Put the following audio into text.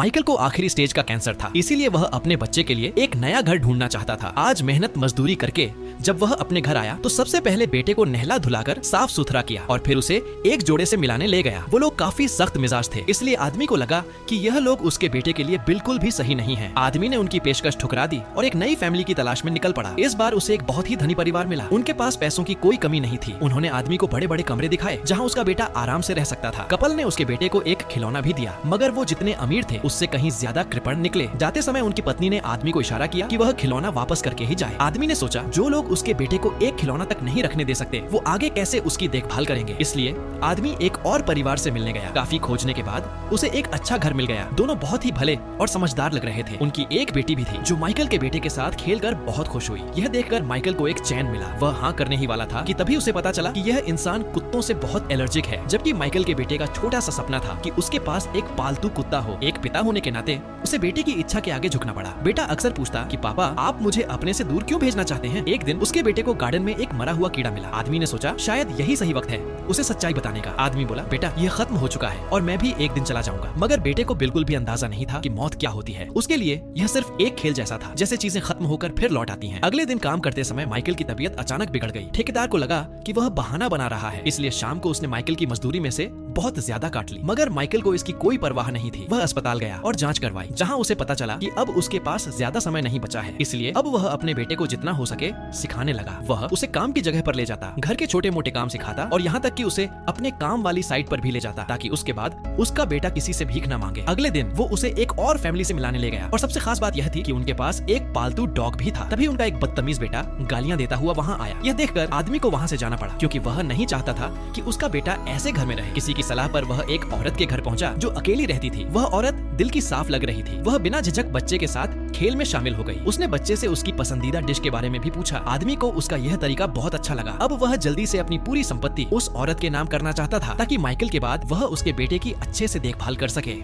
Michael को आखिरी stage का कैंसर था, इसीलिए वह अपने बच्चे के लिए एक नया घर ढूंढना चाहता था। आज मेहनत मजदूरी करके जब वह अपने घर आया तो सबसे पहले बेटे को नहला धुलाकर साफ सुथरा किया और फिर उसे एक जोड़े से मिलाने ले गया। वो लोग काफी सख्त मिजाज थे, इसलिए आदमी को लगा कि यह लोग उसके बेटे के लिए बिल्कुल भी सही नहीं है। आदमी ने उनकी पेशकश ठुकरा दी और एक नई फैमिली की तलाश में निकल पड़ा। इस बार उसे एक बहुत ही धनी परिवार मिला। उनके पास पैसों की कोई कमी नहीं थी। उन्होंने आदमी को बड़े बड़े कमरे दिखाए जहाँ उसका बेटा आराम से रह सकता था। कपल ने उसके बेटे को एक खिलौना भी दिया, मगर वो जितने अमीर थे उससे कहीं ज्यादा कृपण निकले। जाते समय उनकी पत्नी ने आदमी को इशारा किया कि वह खिलौना वापस करके ही जाए। आदमी ने सोचा जो लोग उसके बेटे को एक खिलौना तक नहीं रखने दे सकते, वो आगे कैसे उसकी देखभाल करेंगे। इसलिए आदमी एक और परिवार से मिलने गया। काफी खोजने के बाद उसे एक अच्छा घर मिल गया। दोनों बहुत ही भले और समझदार लग रहे थे। उनकी एक बेटी भी थी जो माइकल के बेटे के साथ खेलकर बहुत खुश हुई। यह देखकर माइकल को एक चैन मिला। वह हाँ करने ही वाला था कि तभी उसे पता चला कि यह इंसान कुत्तों से बहुत एलर्जिक है। जबकि माइकल के बेटे का छोटा सा सपना था कि उसके पास एक पालतू कुत्ता हो। एक पिता होने के नाते उसे बेटे की इच्छा के आगे झुकना पड़ा। बेटा अक्सर पूछता कि पापा आप मुझे अपने से दूर क्यों भेजना चाहते हैं। एक दिन उसके बेटे को गार्डन में एक मरा हुआ कीड़ा मिला। आदमी ने सोचा शायद यही सही वक्त है उसे सच्चाई बताने का। आदमी बोला बेटा ये खत्म हो चुका है और मैं भी एक दिन चला जाऊंगा। मगर बेटे को बिल्कुल भी अंदाजा नहीं था कि मौत क्या होती है। उसके लिए यह सिर्फ एक खेल जैसा था, जैसे चीजें खत्म होकर फिर लौट आती हैं। अगले दिन काम करते समय माइकल की तबीयत अचानक बिगड़ गई। ठेकेदार को लगा कि वह बहाना बना रहा है, इसलिए शाम को उसने माइकल की मजदूरी में से बहुत ज्यादा काट ली। मगर माइकल को इसकी कोई परवाह नहीं थी। वह अस्पताल गया और जांच करवाई, जहां उसे पता चला कि अब उसके पास ज्यादा समय नहीं बचा है। इसलिए अब वह अपने बेटे को जितना हो सके सिखाने लगा। वह उसे काम की जगह पर ले जाता, घर के छोटे मोटे काम सिखाता और यहाँ तक कि उसे अपने काम वाली साइट पर भी ले जाता, ताकि उसके बाद उसका बेटा किसी से भीख न मांगे। अगले दिन वो उसे एक और फैमिली से मिलाने ले गया और सबसे खास बात यह थी कि उनके पास एक पालतू डॉग भी था। तभी उनका एक बदतमीज बेटा गालियां देता हुआ वहाँ आया। यह देखकर आदमी को वहाँ से जाना पड़ा, क्योंकि वह नहीं चाहता था कि उसका बेटा ऐसे घर में रहे। किसी की सलाह पर वह एक औरत के घर पहुंचा जो अकेली रहती थी। वह औरत दिल की साफ लग रही थी। वह बिना झिझक बच्चे के साथ खेल में शामिल हो गई। उसने बच्चे से उसकी पसंदीदा डिश के बारे में भी पूछा। आदमी को उसका यह तरीका बहुत अच्छा लगा। अब वह जल्दी से अपनी पूरी संपत्ति उस औरत के नाम करना चाहता था, ताकि माइकल के बाद वह उसके बेटे की अच्छे से देखभाल कर सके।